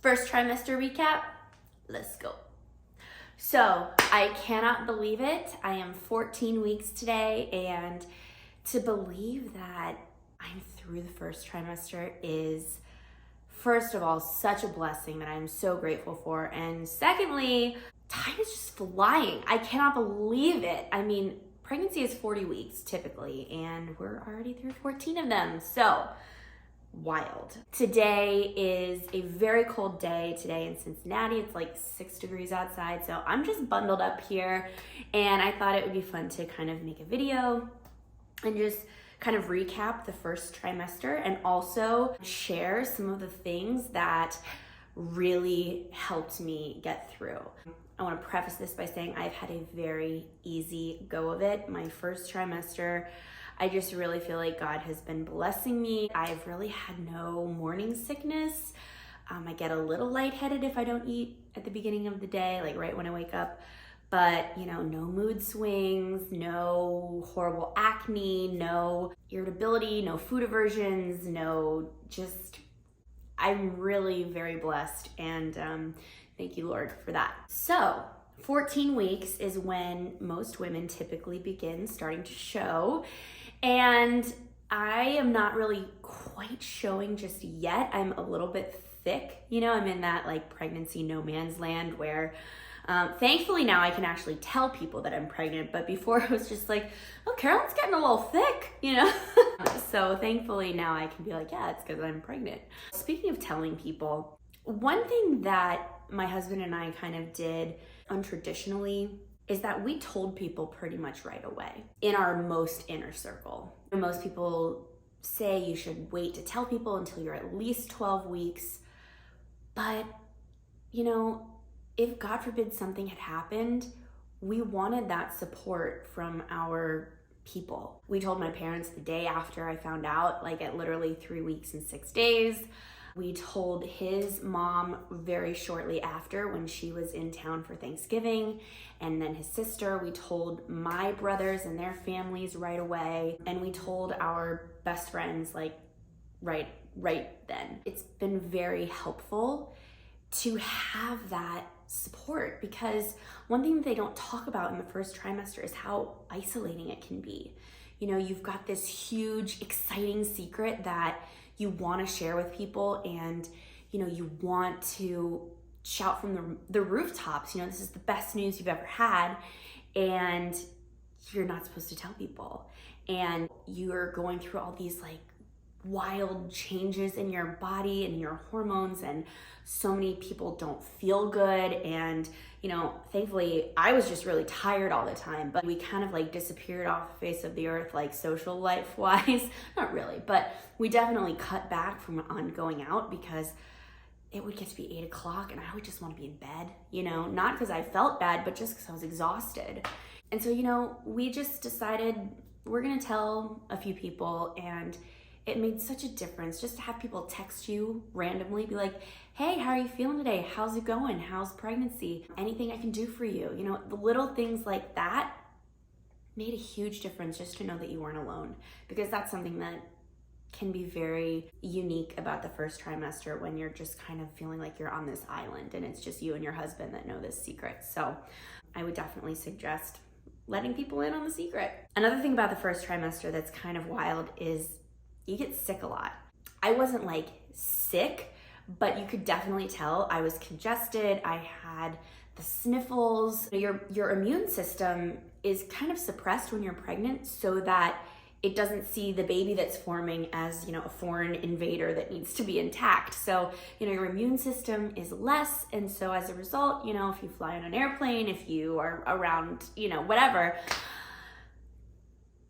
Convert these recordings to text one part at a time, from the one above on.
First trimester recap, let's go. So I cannot believe it. I am 14 weeks today, and to believe that I'm through the first trimester is, first of all, such a blessing that I'm so grateful for. And secondly, time is just flying. I cannot believe it. I mean, pregnancy is 40 weeks typically, and we're already through 14 of them. So wild. Today is a very cold day today in Cincinnati. It's like 6 degrees outside. So I'm just bundled up here, and I thought it would be fun to kind of make a video and just kind of recap the first trimester and also share some of the things that really helped me get through. I want to preface this by saying I've had a very easy go of it. My first trimester, I just really feel like God has been blessing me. I've really had no morning sickness. I get a little lightheaded if I don't eat at the beginning of the day, like right when I wake up. But, you know, no mood swings, no horrible acne, no irritability, no food aversions, I'm really very blessed, and thank you, Lord, for that. So 14 weeks is when most women typically begin starting to show, and I am not really quite showing just yet. I'm a little bit thick, you know, I'm in that like pregnancy no man's land where thankfully now I can actually tell people that I'm pregnant, but before it was just like, oh, Carolyn's getting a little thick, you know? So thankfully now I can be like, yeah, it's because I'm pregnant. Speaking of telling people, one thing that my husband and I kind of did untraditionally is that we told people pretty much right away in our most inner circle. Most people say you should wait to tell people until you're at least 12 weeks, but you know, if God forbid something had happened, we wanted that support from our people. We told my parents the day after I found out, like at literally 3 weeks and 6 days. We told his mom very shortly after when she was in town for Thanksgiving, and then his sister. We told my brothers and their families right away, and we told our best friends like right then. It's been very helpful to have that support, because one thing that they don't talk about in the first trimester is how isolating it can be. You know, you've got this huge, exciting secret that you want to share with people, and you know, you want to shout from the rooftops, you know, this is the best news you've ever had, and you're not supposed to tell people, and you're going through all these like wild changes in your body and your hormones, and so many people don't feel good. And you know, thankfully I was just really tired all the time, but we kind of like disappeared off the face of the earth, like social life wise. Not really, but we definitely cut back from on going out, because it would get to be 8 o'clock and I would just want to be in bed, you know, not because I felt bad, but just because I was exhausted. And so, you know, we just decided we're gonna tell a few people, and it made such a difference just to have people text you randomly, be like, hey, how are you feeling today? How's it going? How's pregnancy? Anything I can do for you? You know, the little things like that made a huge difference, just to know that you weren't alone, because that's something that can be very unique about the first trimester, when you're just kind of feeling like you're on this island and it's just you and your husband that know this secret. So I would definitely suggest letting people in on the secret. Another thing about the first trimester that's kind of wild is you get sick a lot. I wasn't like sick, but you could definitely tell I was congested. I had the sniffles. Your immune system is kind of suppressed when you're pregnant, so that it doesn't see the baby that's forming as, you know, a foreign invader that needs to be intact. So, you know, your immune system is less, and so as a result, you know, if you fly on an airplane, if you are around, you know, whatever,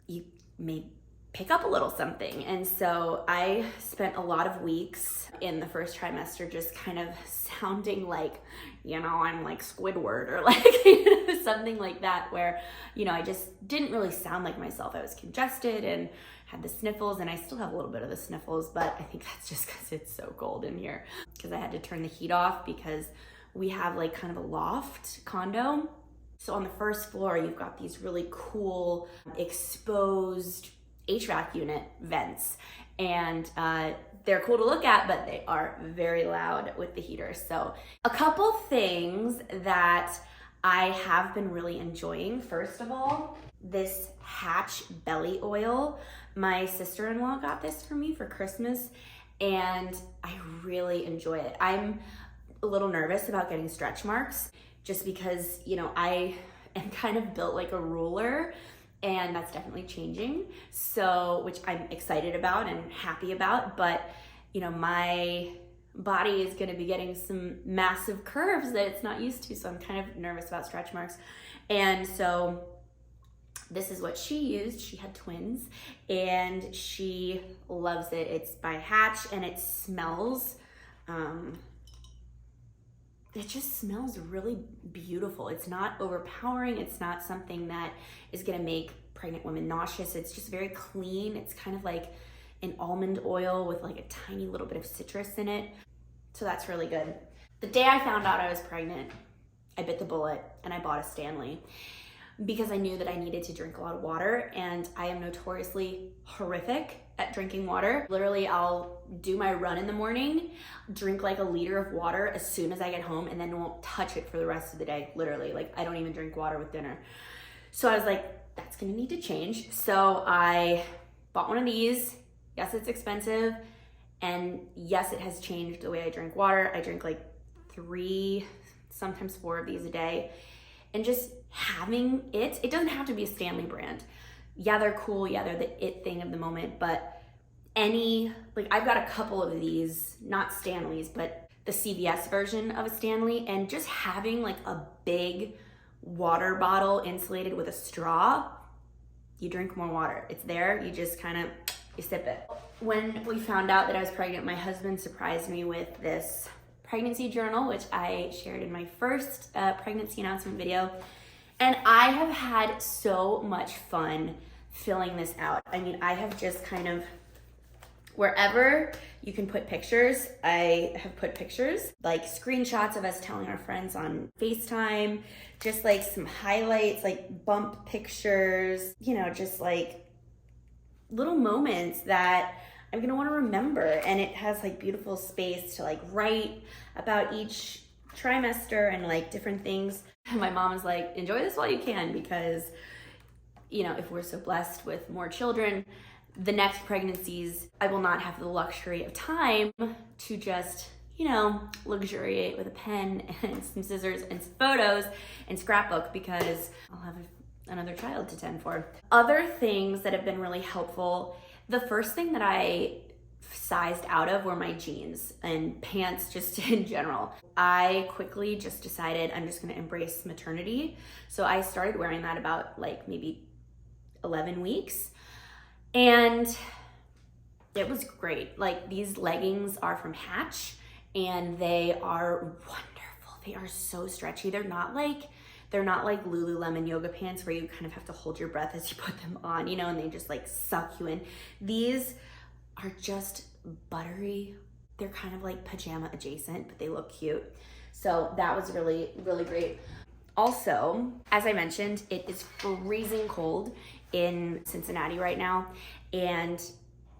you may pick up a little something. And so I spent a lot of weeks in the first trimester just kind of sounding like, you know, I'm like Squidward, or like, you know, something like that, where, you know, I just didn't really sound like myself. I was congested and had the sniffles, and I still have a little bit of the sniffles, but I think that's just because it's so cold in here, because I had to turn the heat off because we have like kind of a loft condo. So on the first floor, you've got these really cool exposed HVAC unit vents, and they're cool to look at, but they are very loud with the heater. So a couple things that I have been really enjoying. First of all, this Hatch belly oil. My sister-in-law got this for me for Christmas, and I really enjoy it. I'm a little nervous about getting stretch marks just because, you know, I am kind of built like a ruler, and that's definitely changing. So, which I'm excited about and happy about, but you know, my body is gonna be getting some massive curves that it's not used to. So I'm kind of nervous about stretch marks. And so this is what she used. She had twins and she loves it. It's by Hatch, and it smells, it just smells really beautiful. It's not overpowering. It's not something that is gonna make pregnant women nauseous. It's just very clean. It's kind of like an almond oil with like a tiny little bit of citrus in it. So that's really good. The day I found out I was pregnant, I bit the bullet and I bought a Stanley because I knew that I needed to drink a lot of water, and I am notoriously horrific at drinking water. Literally, I'll do my run in the morning, drink like a liter of water as soon as I get home, and then won't touch it for the rest of the day. Literally, like I don't even drink water with dinner. So I was like, that's gonna need to change. So I bought one of these. Yes, it's expensive, and yes, it has changed the way I drink water. I drink like 3, sometimes 4 of these a day, and just having it doesn't have to be a Stanley brand. Yeah, they're cool. Yeah, they're the it thing of the moment, but like I've got a couple of these, not Stanleys, but the CVS version of a Stanley, and just having like a big water bottle insulated with a straw, you drink more water. It's there, you just kind of, you sip it. When we found out that I was pregnant, my husband surprised me with this pregnancy journal, which I shared in my first pregnancy announcement video. And I have had so much fun filling this out. I mean, I have just kind of, wherever you can put pictures, I have put pictures, like screenshots of us telling our friends on FaceTime, just like some highlights, like bump pictures, you know, just like little moments that I'm gonna wanna remember. And it has like beautiful space to like write about each trimester and like different things. And my mom is like, enjoy this while you can, because, you know, if we're so blessed with more children, the next pregnancies, I will not have the luxury of time to just, you know, luxuriate with a pen and some scissors and some photos and scrapbook, because I'll have another child to tend for. Other things that have been really helpful, the first thing that I sized out of were my jeans and pants just in general. I quickly just decided I'm just gonna embrace maternity. So I started wearing that about like maybe 11 weeks. And it was great. Like, these leggings are from Hatch and they are wonderful. They are so stretchy. They're not like Lululemon yoga pants where you kind of have to hold your breath as you put them on, you know, and they just like suck you in. These are just buttery. They're kind of like pajama adjacent, but they look cute. So that was really, really great. Also, as I mentioned, it is freezing cold in Cincinnati right now, and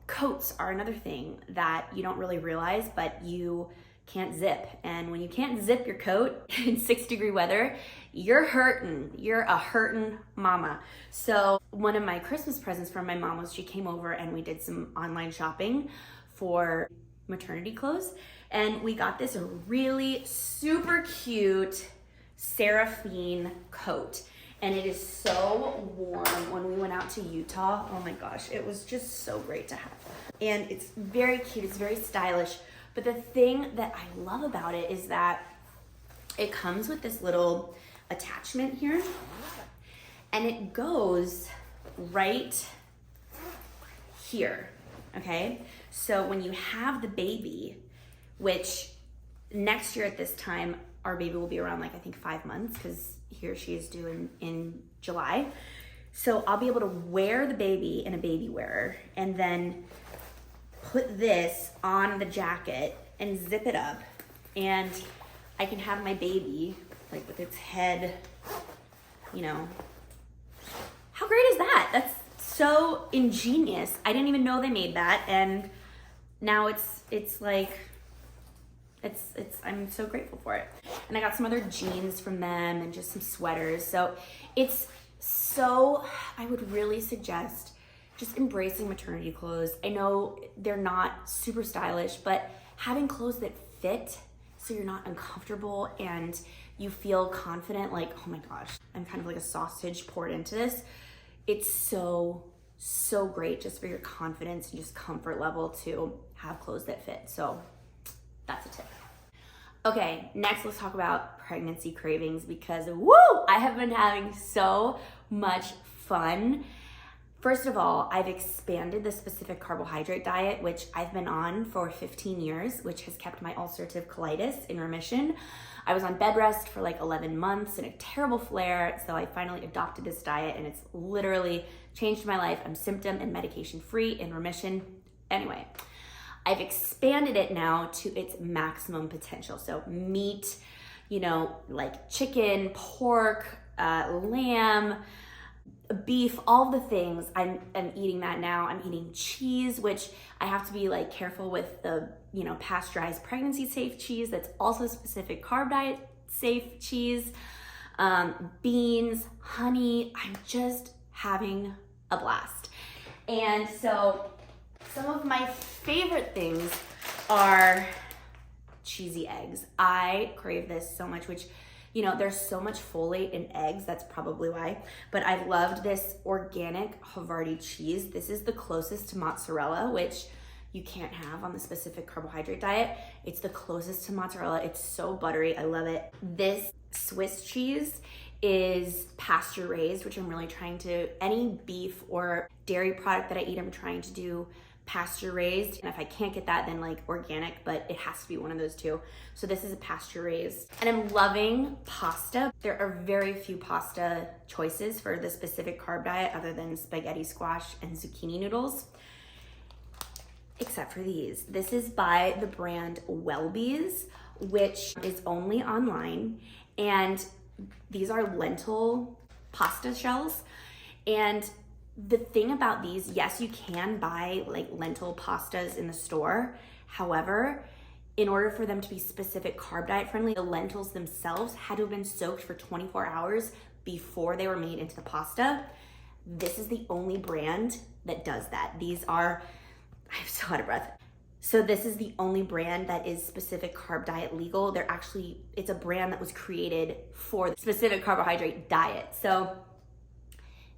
coats are another thing that you don't really realize, but you can't zip. And when you can't zip your coat in 6-degree weather, you're hurting. You're a hurting mama. So one of my Christmas presents from my mom was she came over and we did some online shopping for maternity clothes, and we got this really super cute Seraphine coat. And it is so warm. When we went out to Utah, oh my gosh, it was just so great to have. And it's very cute, it's very stylish. But the thing that I love about it is that it comes with this little attachment here, and it goes right here, okay? So when you have the baby, which next year at this time, our baby will be around like, I think 5 months, because here she is due in July. So I'll be able to wear the baby in a baby wearer and then put this on the jacket and zip it up, and I can have my baby like with its head, you know. How great is that? That's so ingenious. I didn't even know they made that, and now it's like, I'm so grateful for it. And I got some other jeans from them and just some sweaters. So I would really suggest just embracing maternity clothes. I know they're not super stylish, but having clothes that fit so you're not uncomfortable and you feel confident, like, oh my gosh, I'm kind of like a sausage poured into this. It's so great just for your confidence and just comfort level to have clothes that fit. So that's a tip. Okay, next let's talk about pregnancy cravings, because woo, I have been having so much fun. First of all, I've expanded the specific carbohydrate diet, which I've been on for 15 years, which has kept my ulcerative colitis in remission. I was on bed rest for like 11 months in a terrible flare, so I finally adopted this diet and it's literally changed my life. I'm symptom and medication free, in remission. Anyway, I've expanded it now to its maximum potential. So meat, like chicken, pork, lamb, beef, all the things. I'm eating that now. I'm eating cheese, which I have to be like careful with the, pasteurized pregnancy safe cheese. That's also specific carb diet safe cheese. Beans, honey. I'm just having a blast. And so some of my favorite things are cheesy eggs. I crave this so much, which, there's so much folate in eggs. That's probably why. But I've loved this organic Havarti cheese. This is the closest to mozzarella, which you can't have on the specific carbohydrate diet. It's the closest to mozzarella. It's so buttery. I love it. This Swiss cheese is pasture raised, which I'm really trying to, any beef or dairy product that I eat, I'm trying to do pasture raised. And if I can't get that, then like organic, but it has to be one of those two. So this is a pasture raised. And I'm loving pasta. There are very few pasta choices for the specific carb diet other than spaghetti squash and zucchini noodles, except for these. This is by the brand Welby's, which is only online. And these are lentil pasta shells. And the thing about these, yes, you can buy like lentil pastas in the store. However, in order for them to be specific carb diet friendly, the lentils themselves had to have been soaked for 24 hours before they were made into the pasta. This is the only brand that does that. I'm so out of breath. So this is the only brand that is specific carb diet legal. It's a brand that was created for the specific carbohydrate diet. So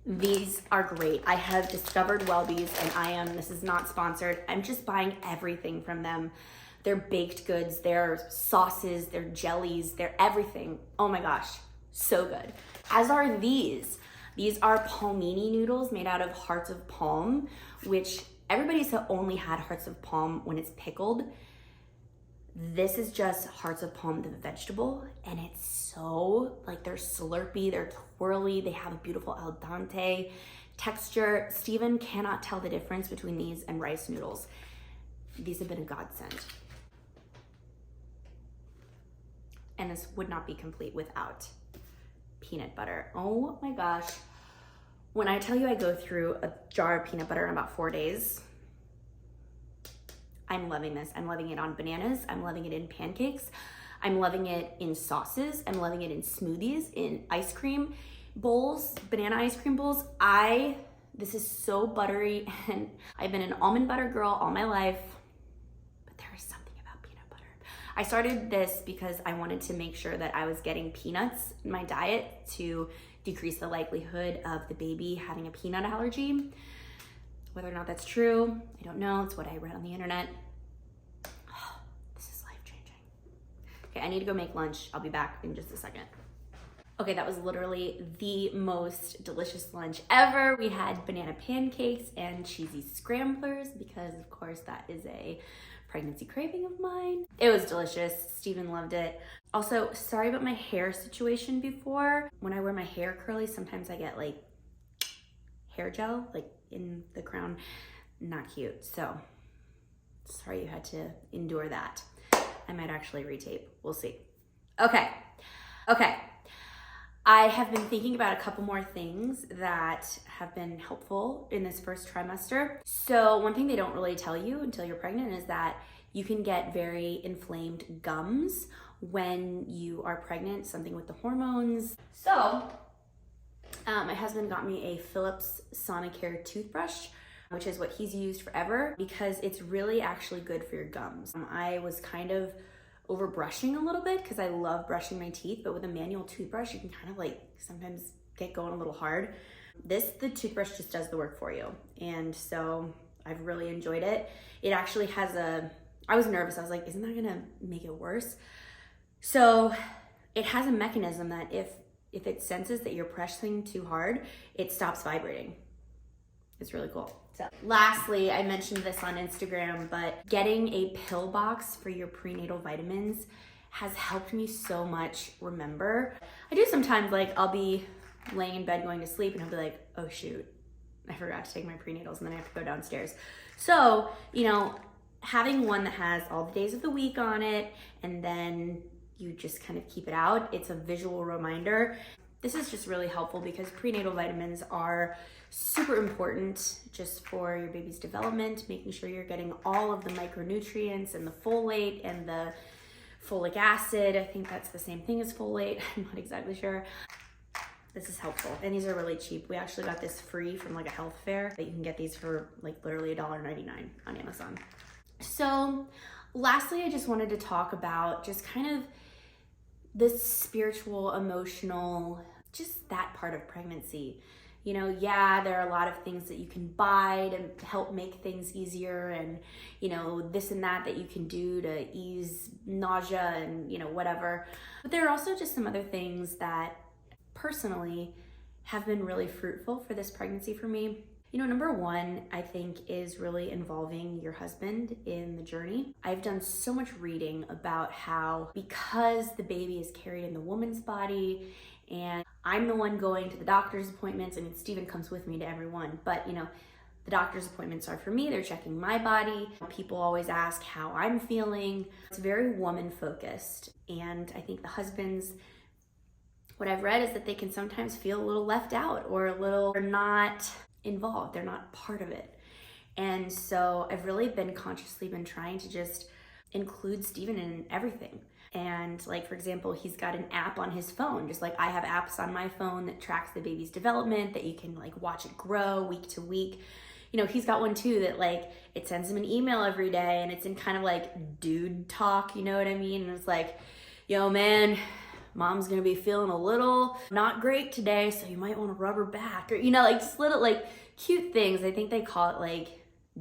these are great. I have discovered Welby's and this is not sponsored. I'm just buying everything from them. Their baked goods, their sauces, their jellies, their everything. Oh my gosh, so good. As are these. These are palmini noodles made out of hearts of palm, which everybody's only had hearts of palm when it's pickled. This is just hearts of palm, the vegetable, and it's so, like, they're slurpy, they're twirly, they have a beautiful al dente texture. Steven cannot tell the difference between these and rice noodles. These have been a godsend. And this would not be complete without peanut butter. Oh my gosh. When I tell you I go through a jar of peanut butter in about 4 days, I'm loving this. I'm loving it on bananas. I'm loving it in pancakes. I'm loving it in sauces. I'm loving it in smoothies, in ice cream bowls, banana ice cream bowls. This is so buttery, and I've been an almond butter girl all my life, but there is something about peanut butter. I started this because I wanted to make sure that I was getting peanuts in my diet to decrease the likelihood of the baby having a peanut allergy. Whether or not that's true, I don't know. It's what I read on the internet. Oh, this is life-changing. Okay, I need to go make lunch. I'll be back in just a second. Okay, that was literally the most delicious lunch ever. We had banana pancakes and cheesy scramblers because, of course, that is a pregnancy craving of mine. It was delicious. Steven loved it. Also, sorry about my hair situation before. When I wear my hair curly, sometimes I get like hair gel, like in the crown. Not cute. So, sorry you had to endure that. I might actually retape. We'll see. Okay. I have been thinking about a couple more things that have been helpful in this first trimester. So one thing they don't really tell you until you're pregnant is that you can get very inflamed gums when you are pregnant, something with the hormones. So my husband got me a Philips Sonicare toothbrush, which is what he's used forever, because it's really actually good for your gums. I was kind of over brushing a little bit because I love brushing my teeth, but with a manual toothbrush, you can kind of like sometimes get going a little hard. The toothbrush just does the work for you. And so I've really enjoyed it. It actually has I was nervous. I was like, isn't that gonna make it worse? So it has a mechanism that if it senses that you're pressing too hard, it stops vibrating. It's really cool. So lastly, I mentioned this on Instagram, but getting a pill box for your prenatal vitamins has helped me so much remember. I do sometimes, like, I'll be laying in bed going to sleep and I'll be like, oh shoot, I forgot to take my prenatals, and then I have to go downstairs. So, having one that has all the days of the week on it, and then you just kind of keep it out, it's a visual reminder. This is just really helpful because prenatal vitamins are super important just for your baby's development, making sure you're getting all of the micronutrients and the folate and the folic acid. I think that's the same thing as folate. I'm not exactly sure. This is helpful. And these are really cheap. We actually got this free from like a health fair, but you can get these for like literally $1.99 on Amazon. So lastly, I just wanted to talk about just kind of the spiritual, emotional, just that part of pregnancy. Yeah, there are a lot of things that you can buy to help make things easier, and, this and that you can do to ease nausea and, whatever. But there are also just some other things that personally have been really fruitful for this pregnancy for me. Number one, I think, is really involving your husband in the journey. I've done so much reading about how, because the baby is carried in the woman's body and I'm the one going to the doctor's appointments, I mean, Steven comes with me to every one, but the doctor's appointments are for me. They're checking my body. People always ask how I'm feeling. It's very woman focused. And I think the husbands, what I've read is that they can sometimes feel a little left out or they're not involved. They're not part of it. And so I've really consciously been trying to just include Steven in everything. And like, for example, he's got an app on his phone, just like I have apps on my phone that tracks the baby's development, that you can like watch it grow week to week. He's got one too that like, it sends him an email every day and it's in kind of like dude talk, you know what I mean? And it's like, yo man, mom's gonna be feeling a little not great today, so you might want to rub her back, or like just little like cute things. I think they call it like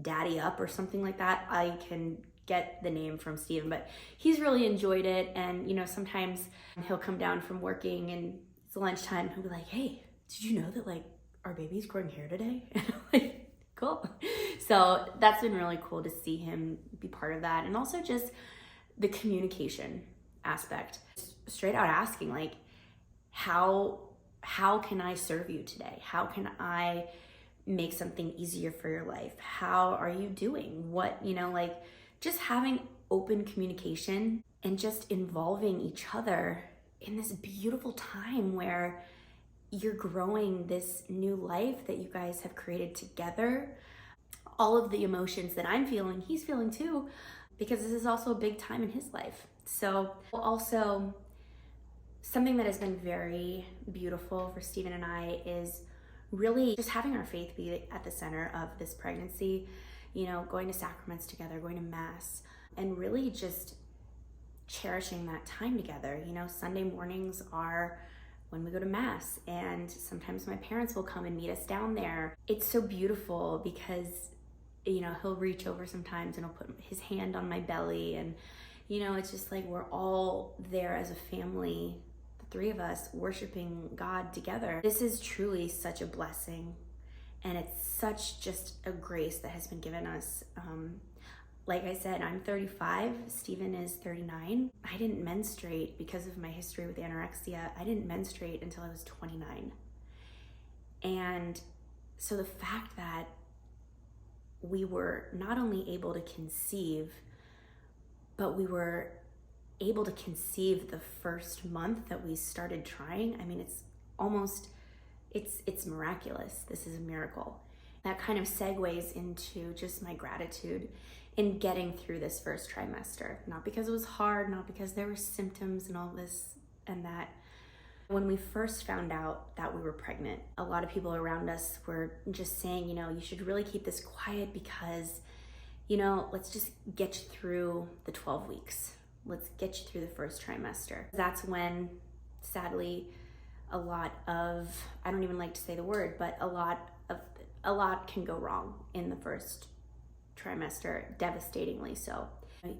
daddy up or something like that. I can get the name from Steven, but he's really enjoyed it. And sometimes he'll come down from working and it's lunchtime and he'll be like, hey, did you know that like our baby's growing hair today? And I'm like, cool. So that's been really cool to see him be part of that. And also just the communication aspect, straight out asking like, how can I serve you today? How can I make something easier for your life? How are you doing? What, like just having open communication and just involving each other in this beautiful time where you're growing this new life that you guys have created together. All of the emotions that I'm feeling, he's feeling too, because this is also a big time in his life. So also something that has been very beautiful for Steven and I is really just having our faith be at the center of this pregnancy, going to sacraments together, going to mass, and really just cherishing that time together. Sunday mornings are when we go to mass, and sometimes my parents will come and meet us down there. It's so beautiful because, he'll reach over sometimes and he'll put his hand on my belly, and, it's just like we're all there as a family, the three of us worshiping God together. This is truly such a blessing. And it's such just a grace that has been given us. Like I said, I'm 35, Steven is 39. I didn't menstruate because of my history with anorexia. I didn't menstruate until I was 29. And so the fact that we were not only able to conceive, but we were able to conceive the first month that we started trying. I mean, it's almost, it's miraculous. This is a miracle. That kind of segues into just my gratitude in getting through this first trimester. Not because it was hard, not because there were symptoms and all this and that. When we first found out that we were pregnant, a lot of people around us were just saying, you should really keep this quiet because, let's just get you through the 12 weeks. Let's get you through the first trimester. That's when, sadly, a lot of, I don't even like to say the word, but a lot can go wrong in the first trimester, devastatingly so.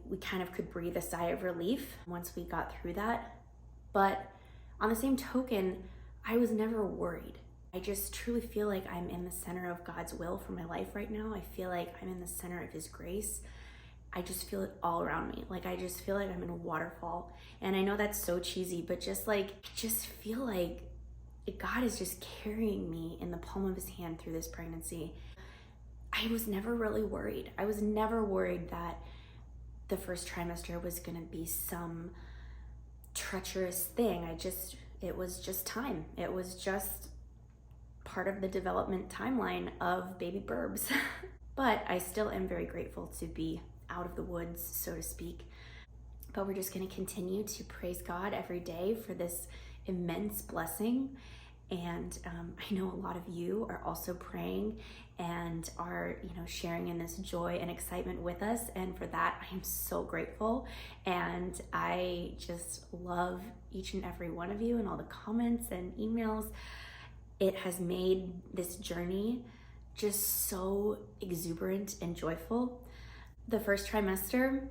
We kind of could breathe a sigh of relief once we got through that. But on the same token, I was never worried. I just truly feel like I'm in the center of God's will for my life right now. I feel like I'm in the center of His grace. I just feel it all around me. Like, I just feel like I'm in a waterfall. And I know that's so cheesy, but just feel like God is just carrying me in the palm of His hand through this pregnancy. I was never really worried. I was never worried that the first trimester was gonna be some treacherous thing. It was just time. It was just part of the development timeline of baby burbs. But I still am very grateful to be out of the woods, so to speak. But we're just going to continue to praise God every day for this immense blessing. And I know a lot of you are also praying and are, sharing in this joy and excitement with us. And for that, I am so grateful. And I just love each and every one of you and all the comments and emails. It has made this journey just so exuberant and joyful. The first trimester,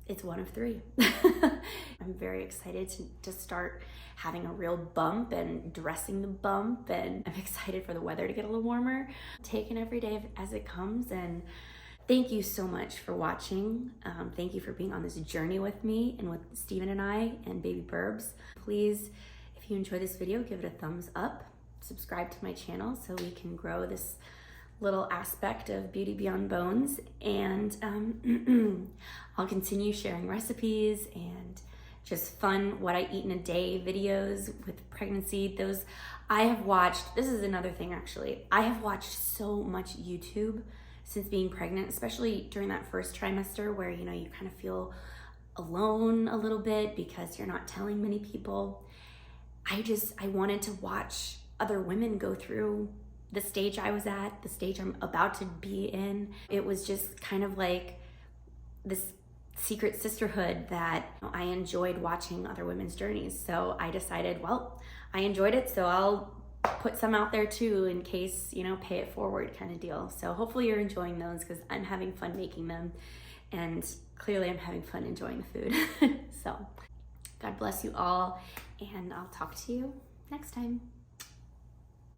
it's one of 3. I'm very excited to start having a real bump and dressing the bump, and I'm excited for the weather to get a little warmer. Taking every day as it comes, and thank you so much for watching. Thank you for being on this journey with me and with Steven and I and Baby Burbs. Please, if you enjoy this video, give it a thumbs up. Subscribe to my channel so we can grow this little aspect of Beauty Beyond Bones, and I'll continue sharing recipes and just fun what I eat in a day videos with pregnancy. Those I have watched. This is another thing, actually. I have watched so much YouTube since being pregnant, especially during that first trimester where you kind of feel alone a little bit because you're not telling many people. I wanted to watch other women go through the stage I was at, the stage I'm about to be in. It was just kind of like this secret sisterhood that I enjoyed watching other women's journeys. So I decided, well, I enjoyed it, so I'll put some out there too in case, pay it forward kind of deal. So hopefully you're enjoying those because I'm having fun making them, and clearly I'm having fun enjoying the food. So God bless you all, and I'll talk to you next time.